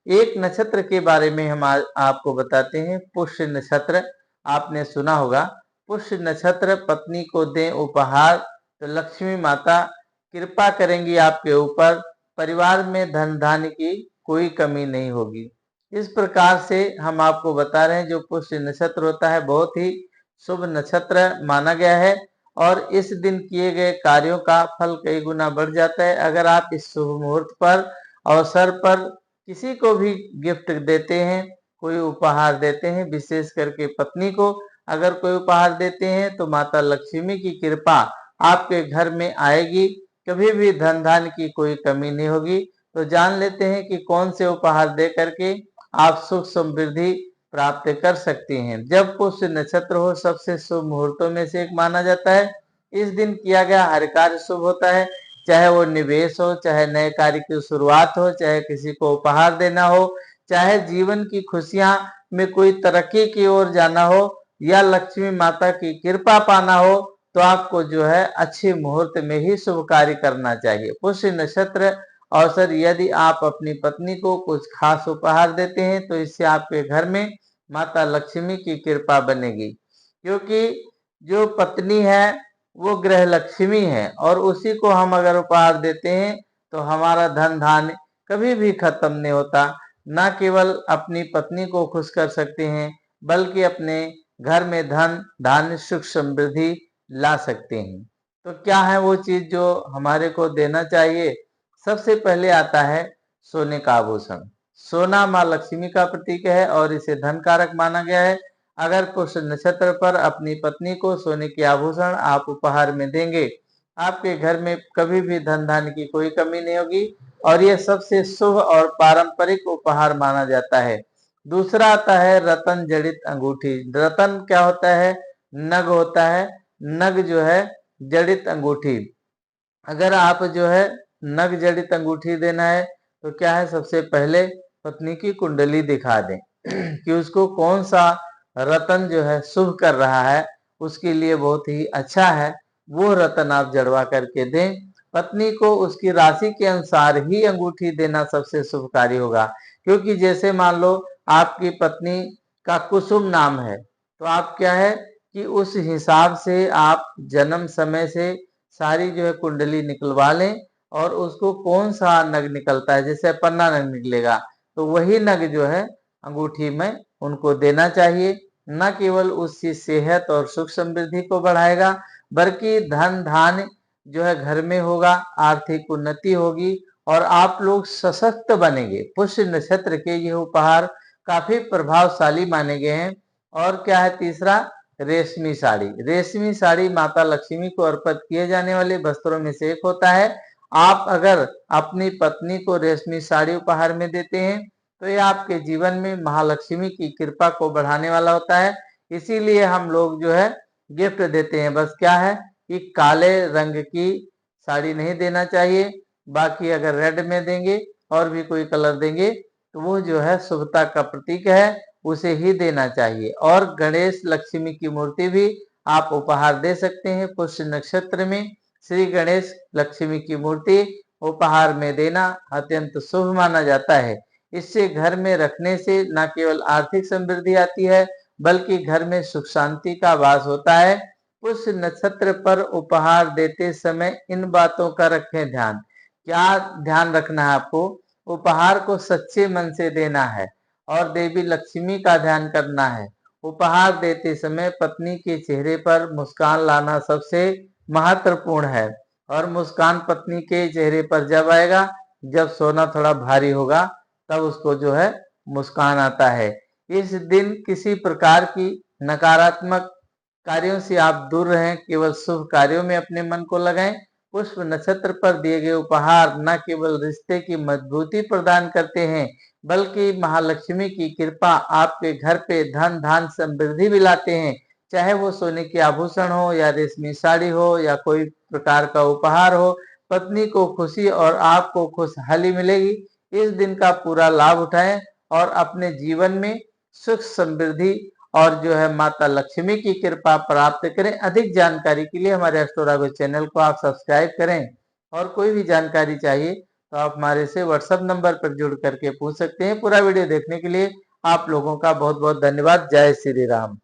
एक नक्षत्र के बारे में हम आज आपको बताते हैं, पुष्य नक्षत्र। आपने सुना होगा, पुष्य नक्षत्र पत्नी को दें उपहार तो लक्ष्मी माता कृपा करेंगी आपके ऊपर, परिवार में धन धान्य की कोई कमी नहीं होगी। इस प्रकार से हम आपको बता रहे हैं, जो पुष्य नक्षत्र होता है बहुत ही शुभ नक्षत्र माना गया है और इस दिन किए गए कार्यों का फल कई गुना बढ़ जाता है। अगर आप इस शुभ मुहूर्त पर अवसर पर किसी को भी गिफ्ट देते हैं, कोई उपहार देते हैं, विशेष करके पत्नी को अगर कोई उपहार देते हैं तो माता लक्ष्मी की कृपा आपके घर में आएगी, कभी भी धन धान्य की कोई कमी नहीं होगी। तो जान लेते हैं कि कौन से उपहार दे करके आप सुख समृद्धि प्राप्त कर सकते हैं। जब पुष्य नक्षत्र हो, सबसे शुभ मुहूर्तों में से एक माना जाता है। इस दिन किया गया हर कार्य शुभ होता है, चाहे वो निवेश हो, चाहे नए कार्य की शुरुआत हो, चाहे किसी को उपहार देना हो, चाहे जीवन की खुशियां में कोई तरक्की की ओर जाना हो या लक्ष्मी माता की कृपा पाना हो, तो आपको जो है अच्छे मुहूर्त में ही शुभ कार्य करना चाहिए। पुष्य नक्षत्र अवसर यदि आप अपनी पत्नी को कुछ खास उपहार देते हैं तो इससे आपके घर में माता लक्ष्मी की कृपा बनेगी, क्योंकि जो पत्नी है वो ग्रह लक्ष्मी है और उसी को हम अगर उपहार देते हैं तो हमारा धन धान्य कभी भी खत्म नहीं होता। न केवल अपनी पत्नी को खुश कर सकते हैं बल्कि अपने घर में धन धान्य सुख समृद्धि ला सकते हैं। तो क्या है वो चीज जो हमारे को देना चाहिए? सबसे पहले आता है सोने का आभूषण। सोना माँ लक्ष्मी का प्रतीक है और इसे धन कारक माना गया है। अगर पुष्य नक्षत्र पर अपनी पत्नी को सोने के आभूषण आप उपहार में देंगे, आपके घर में कभी भी धन धान्य की कोई कमी नहीं होगी और यह सबसे शुभ और पारंपरिक उपहार माना जाता है। दूसरा आता है रतन जड़ित अंगूठी। रतन क्या होता है? नग होता है। नग जो है जड़ित अंगूठी। अगर आप जो है नग जड़ित अंगूठी देना है तो क्या है, सबसे पहले पत्नी की कुंडली दिखा दें कि उसको कौन सा रतन जो है शुभ कर रहा है, उसके लिए बहुत ही अच्छा है, वो रतन आप जड़वा करके दें। पत्नी को उसकी राशि के अनुसार ही अंगूठी देना सबसे शुभकारी होगा, क्योंकि जैसे मान लो आपकी पत्नी का कुसुम नाम है तो आप क्या है कि उस हिसाब से आप जन्म समय से सारी जो है कुंडली निकलवा लें और उसको कौन सा नग निकलता है, जैसे पन्ना नग निकलेगा तो वही नग जो है अंगूठी में उनको देना चाहिए। न केवल उसकी सेहत और सुख समृद्धि को बढ़ाएगा बल्कि धन धान्य जो है घर में होगा, आर्थिक उन्नति होगी और आप लोग सशक्त बनेंगे। पुष्य नक्षत्र के ये उपहार काफी प्रभावशाली माने गए हैं। और क्या है तीसरा? रेशमी साड़ी। रेशमी साड़ी माता लक्ष्मी को अर्पित किए जाने वाले वस्त्रों में से एक होता है। आप अगर अपनी पत्नी को रेशमी साड़ी उपहार में देते हैं तो यह आपके जीवन में महालक्ष्मी की कृपा को बढ़ाने वाला होता है। इसीलिए हम लोग जो है गिफ्ट देते हैं। बस क्या है कि काले रंग की साड़ी नहीं देना चाहिए, बाकी अगर रेड में देंगे और भी कोई कलर देंगे तो वो जो है शुभता का प्रतीक है, उसे ही देना चाहिए। और गणेश लक्ष्मी की मूर्ति भी आप उपहार दे सकते हैं। पुष्य नक्षत्र में श्री गणेश लक्ष्मी की मूर्ति उपहार में देना अत्यंत शुभ माना जाता है। इससे घर में रखने से न केवल आर्थिक समृद्धि आती है बल्कि घर में सुख शांति का वास होता है। पुष्य नक्षत्र पर उपहार देते समय इन बातों का रखें ध्यान। क्या ध्यान रखना है आपको? उपहार को सच्चे मन से देना है और देवी लक्ष्मी का ध्यान करना है। उपहार देते समय पत्नी के चेहरे पर मुस्कान लाना सबसे महत्वपूर्ण है और मुस्कान पत्नी के चेहरे पर जब आएगा, जब सोना थोड़ा भारी होगा तब उसको जो है मुस्कान आता है। इस दिन किसी प्रकार की नकारात्मक कार्यों से आप दूर रहें, केवल शुभ कार्यों में अपने मन को लगाएं। पुष्प नक्षत्र पर दिए गए उपहार न केवल रिश्ते की मजबूती प्रदान करते हैं बल्कि महालक्ष्मी की कृपा आपके घर पे धन धान समृद्धि भी लाते हैं। चाहे वो सोने के आभूषण हो या रेशमी साड़ी हो या कोई प्रकार का उपहार हो, पत्नी को खुशी और आपको खुशहाली मिलेगी। इस दिन का पूरा लाभ उठाएं और अपने जीवन में सुख समृद्धि और जो है माता लक्ष्मी की कृपा प्राप्त करें। अधिक जानकारी के लिए हमारे एस्ट्रोरागो चैनल को आप सब्सक्राइब करें और कोई भी जानकारी चाहिए तो आप हमारे से व्हाट्सएप नंबर पर जुड़ करके पूछ सकते हैं। पूरा वीडियो देखने के लिए आप लोगों का बहुत बहुत धन्यवाद। जय श्री राम।